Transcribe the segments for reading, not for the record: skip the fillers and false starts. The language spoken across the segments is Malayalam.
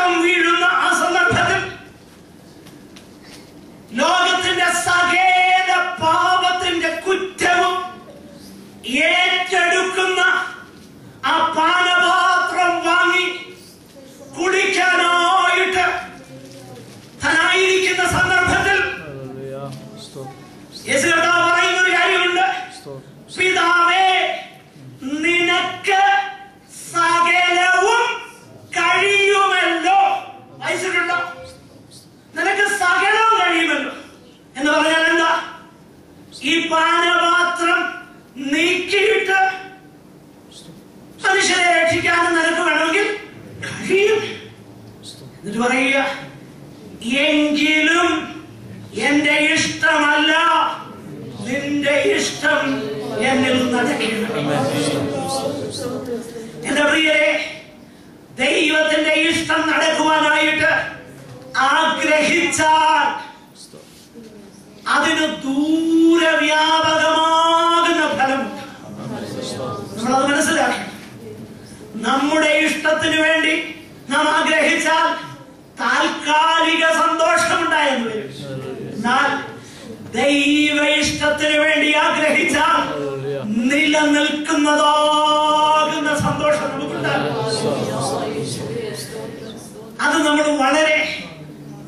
ലോകം വീഴുന്ന ആ സന്ദർഭത്തിൽ ലോകത്തിന്റെ സകല പാപത്തിന്റെ കുറ്റവും ഏറ്റെടുക്കുന്ന ആ പാനപാത്രം വാങ്ങി കുടിക്കാനായിട്ട് താനായിരിക്കുന്ന സന്ദർഭത്തിൽ യേശു കർത്താവ് പറയുന്ന ഒരു കാര്യമുണ്ട്. പിതാവേ, നിനക്ക് സകലവും കഴിയുമല്ലോ. വായിച്ചിട്ടുണ്ടോ? നിനക്ക് സകലവും കഴിയുമല്ലോ എന്ന് പറഞ്ഞാൽ എന്താ? ഈ പാനപാത്രം നീക്കിയിട്ട് മനുഷ്യരെ രക്ഷിക്കാനും നിനക്ക് വേണമെങ്കിൽ കഴിയും. എന്നിട്ട് പറയുക, എങ്കിലും എന്റെ ഇഷ്ടമല്ല, നിന്റെ ഇഷ്ടം എന്നിൽ നടക്കണം. എന്റെ പ്രിയരെ, ദൈവത്തിന്റെ ഇഷ്ടം നടക്കുവാനായിട്ട് ആഗ്രഹിച്ചാൽ അതിന് ദൂരവ്യാപകമാകുന്ന ഫലമുണ്ട്. നമ്മളത് മനസ്സിലാക്കി. നമ്മുടെ ഇഷ്ടത്തിന് വേണ്ടി നാം ആഗ്രഹിച്ചാൽ താൽക്കാലിക സന്തോഷമുണ്ടായെന്ന് വരും. എന്നാൽ ദൈവ ഇഷ്ടത്തിന് വേണ്ടി ആഗ്രഹിച്ചാൽ നിലനിൽക്കുന്നതാകുന്ന സന്തോഷം നമുക്കുണ്ടാകും. അത് നമ്മൾ വളരെ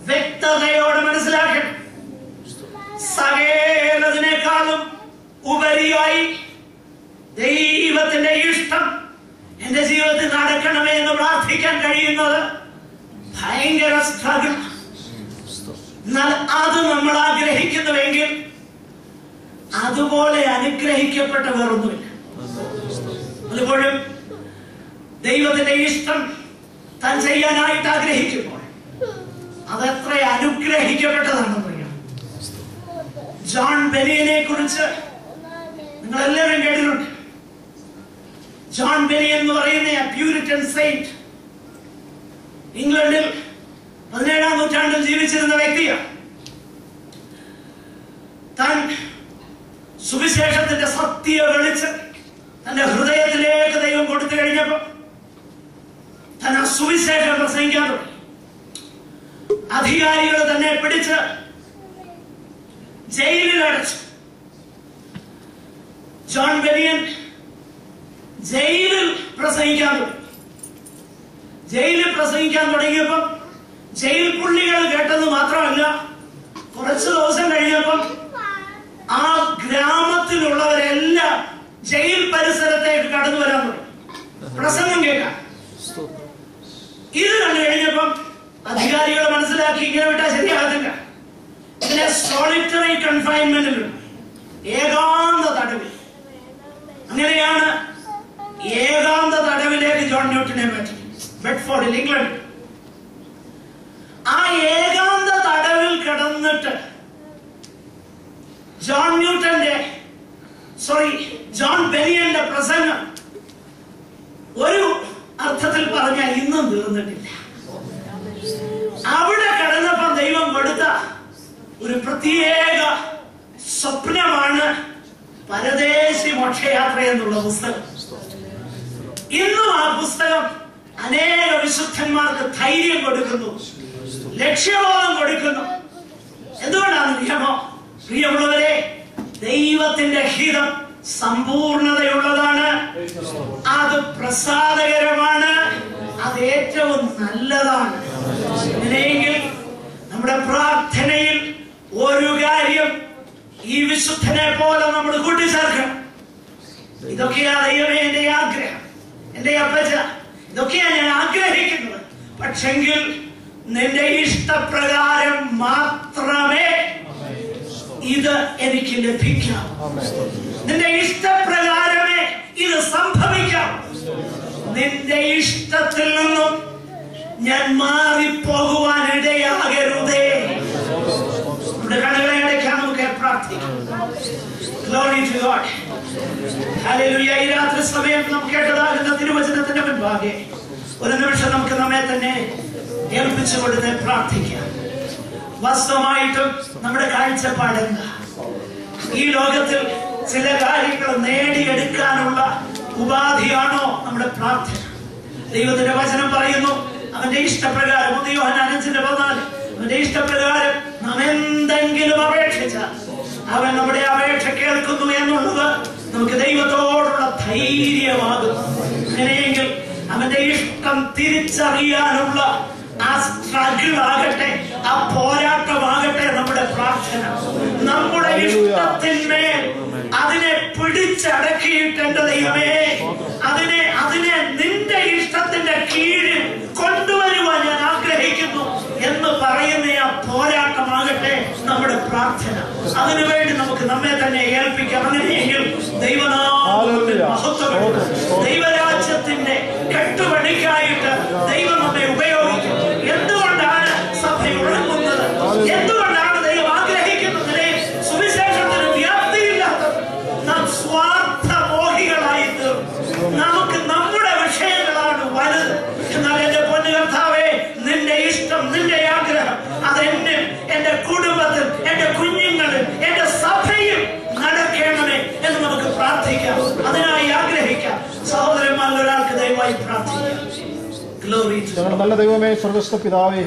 വ്യക്തതയോടെ മനസ്സിലാക്കണം. സകലതിനേക്കാളും ഉപരിയായി ദൈവത്തിന്റെ ഇഷ്ടം എന്റെ ജീവിതത്തിൽ നടക്കണമേ എന്ന് പ്രാർത്ഥിക്കാൻ കഴിയുന്നത് ഭയങ്കര സ്ട്രഗിൾ. എന്നാൽ അത് നമ്മൾ ആഗ്രഹിക്കുന്നുവെങ്കിൽ അതുപോലെ അനുഗ്രഹിക്കപ്പെട്ട വേറൊന്നുമില്ല. അതുപോലും ദൈവത്തിന്റെ ഇഷ്ടം താൻ ചെയ്യാനായിട്ട് ആഗ്രഹിക്കുമ്പോൾ അതെത്ര അനുഗ്രഹിക്കപ്പെട്ടതാണെന്ന് പറയാം. ജോൺ ബെനിയനെ കുറിച്ച് നിങ്ങൾ എല്ലാവരും കേട്ടിട്ടുണ്ട്. ജോൺ ബെനിയൻ എന്ന് പറയുന്ന പ്യൂരിറ്റൻ സെയിന്റ് ഇംഗ്ലണ്ടിൽ 17-ാം നൂറ്റാണ്ടിൽ ജീവിച്ചിരുന്ന വ്യക്തിയാണ്. താൻ സുവിശേഷത്തിന്റെ സത്യ വെളിച്ച് തന്റെ ഹൃദയത്തിലേക്ക് ദൈവം കൊടുത്തു കഴിഞ്ഞപ്പോൾ താൻ ആ സുവിശേഷം പ്രസംഗിക്കാൻ തുടങ്ങി. അധികാരികൾ തന്നെ പിടിച്ച് ജയിലിൽ അടച്ചു. ജോൺ ബെനിയൻ ജയിലിൽ പ്രസംഗിക്കാൻ തുടങ്ങി. ജയിലിൽ പ്രസംഗിക്കാൻ തുടങ്ങിയപ്പോൾ ജയിൽ പുള്ളികൾ കേട്ടത് മാത്രമല്ല, കുറച്ചു ദിവസം കഴിഞ്ഞപ്പം ആ ഗ്രാമത്തിലുള്ളവരെല്ലാം ജയിൽ പരിസരത്തേക്ക് കടന്നു വരാൻ തുടങ്ങി പ്രസംഗം കേൾക്കാൻ. ഇത് കണ്ടു കഴിഞ്ഞപ്പം അധികാരികൾ മനസ്സിലാക്കി ഇങ്ങനെ വിട്ടാൽ ശരിയാകത്തില്ല. ഇതിനെ സോളിറ്ററി കൺഫൈൻമെന്റിലുണ്ട്, ഏകാന്ത തടവിൽ. അങ്ങനെയാണ് ഏകാന്ത തടവിലേക്ക് ജോൺ ന്യൂട്ടനെ മാറ്റി, ബെഡ്ഫോർഡിൽ, ഇംഗ്ലണ്ട്. ആ ഏകാന്ത തടവിൽ കിടന്നിട്ട് ജോൺ ബെനിയന്റെ പ്രസംഗം ഒരു അർത്ഥത്തിൽ പറഞ്ഞാൽ ഇന്നും തീർന്നിട്ടില്ല. അവിടെ കിടന്നപ്പം ദൈവം കൊടുത്ത ഒരു പ്രത്യേക സ്വപ്നമാണ് പരദേശി മോക്ഷയാത്ര എന്നുള്ള പുസ്തകം. ഇന്നും ആ പുസ്തകം അനേക വിശുദ്ധന്മാർക്ക് ധൈര്യം കൊടുക്കുന്നു, ലക്ഷ്യബോധം കൊടുക്കുന്നു. എന്തുകൊണ്ടാണ് നിയമം? പ്രിയമുള്ളവരെ, ദൈവത്തിന്റെ ഹിതം സമ്പൂർണതയുള്ളതാണ്, അത് പ്രസാദകരമാണ്, അത് ഏറ്റവും നല്ലതാണ്. അങ്ങനെയെങ്കിൽ നമ്മുടെ പ്രാർത്ഥനയിൽ ഒരു കാര്യം ഈ വിശുദ്ധനെ പോലെ നമ്മൾ കൂട്ടിച്ചേർക്കണം. ഇതൊക്കെയാ ദൈവമേ എന്റെ ആഗ്രഹം, എന്റെ അപ്പച്ച, ഇതൊക്കെയാണ് ഞാൻ ആഗ്രഹിക്കുന്നത്. പക്ഷെങ്കിൽ നിന്റെ ഇഷ്ടപ്രകാരം മാത്രമേ ഇത് എനിക്ക് ലഭിക്കാം. നിന്റെ ഇഷ്ടപ്രകാരമേ ഇത് സംഭവിക്കാം. നിന്റെ ഇഷ്ടത്തിൽ നിന്നും ഞാൻ മാറിപ്പോകുവാൻ ഇടയാകരുതേ. നമ്മുടെ കണ്ണുകളെ അടയ്ക്കാൻ നമുക്ക് പ്രാർത്ഥിക്കാം. Glory to God. Hallelujah. ഈ രാത്രി സമയം നാം കേട്ടതാകുന്ന തിരുവചനത്തിന്റെ മുൻപാകെ ഒരു നിമിഷം നമുക്ക് നമ്മെ തന്നെ ഏൽപ്പിച്ചു കൊടുത്ത് പ്രാർത്ഥിക്കാം. വാസ്തവമായിട്ടും നമ്മുടെ കാഴ്ചപ്പാടെന്താ? ഈ ലോകത്തിൽ ചില കാര്യങ്ങൾ നേടിയെടുക്കാനുള്ള ഉപാധിയാണോ നമ്മുടെ പ്രാർത്ഥന? ദൈവത്തിന്റെ വചനം പറയുന്നു, അവന്റെ ഇഷ്ടപ്രകാരം 1 യോഹന്നാൻ 5:14 അവന്റെ ഇഷ്ടപ്രകാരം നാം എന്തെങ്കിലും അപേക്ഷിച്ചാൽ അവൻ നമ്മുടെ അപേക്ഷ കേൾക്കുന്നു എന്നുള്ളത് നമുക്ക് ദൈവത്തോടുള്ള ധൈര്യമാകുന്നു. അങ്ങനെയെങ്കിൽ അവന്റെ ഇഷ്ടം തിരിച്ചറിയാനുള്ള ആ സ്ട്രഗിൾ ആകട്ടെ, ആ പോരാട്ടമാകട്ടെ നമ്മുടെ പ്രാർത്ഥന. നമ്മുടെ ഇഷ്ടത്തിന്മേൽ അതിനെ പിടിച്ചടക്കിയിട്ട് എന്റെ ദൈവമേ, അതിനെ നിന്റെ ഇഷ്ടത്തിന്റെ കീഴിൽ കൊണ്ടുവരുവാൻ ഞാൻ ആഗ്രഹിക്കുന്നു എന്ന് പറയുന്ന ആ പോരാട്ടമാകട്ടെ നമ്മുടെ പ്രാർത്ഥന. അതിനുവേണ്ടി നമുക്ക് നമ്മെ തന്നെ ഏൽപ്പിക്കാം. അങ്ങനെയെങ്കിൽ ദൈവനാമത്തിൽ മഹത്വപ്പെടും. ദൈവരാജ്യത്തിന്റെ കെട്ടുപണിക്കായിട്ട് ദൈവം നമ്മെ ഉപയോഗിക്കും. എന്തുകൊണ്ടാണ് സഭ ഉറങ്ങുന്നത്? എന്തുകൊണ്ടാണ് ദൈവം ആഗ്രഹിക്കുന്നത്? സുവിശേഷത്തിന് വ്യാപ്തിയില്ലാത്തത്. നാം സ്വാർത്ഥമോഹികളായി തീർന്നു. നമുക്ക് നമ്മുടെ വിഷയങ്ങളാണ് വലുത്. എന്നാൽ എന്റെ പൊന്നു കർത്താവേ, നിന്റെ ഇഷ്ടം, നിന്റെ ആഗ്രഹം അതെന്നെ, എന്റെ കുടുംബത്തിൽ, എന്റെ കുഞ്ഞുങ്ങളിൽ, എന്റെ സഭയിൽ നടക്കണമേ എന്ന് നമുക്ക് പ്രാർത്ഥിക്കാം. അതിനായി ആഗ്രഹിക്കാം. സഹോദരന്മാരിൽ ഒരാൾക്ക് ദയവായി പ്രാർത്ഥിക്കാം. നല്ല ദൈവമേ, സ്വർഗ്ഗസ്ഥ പിതാവേ,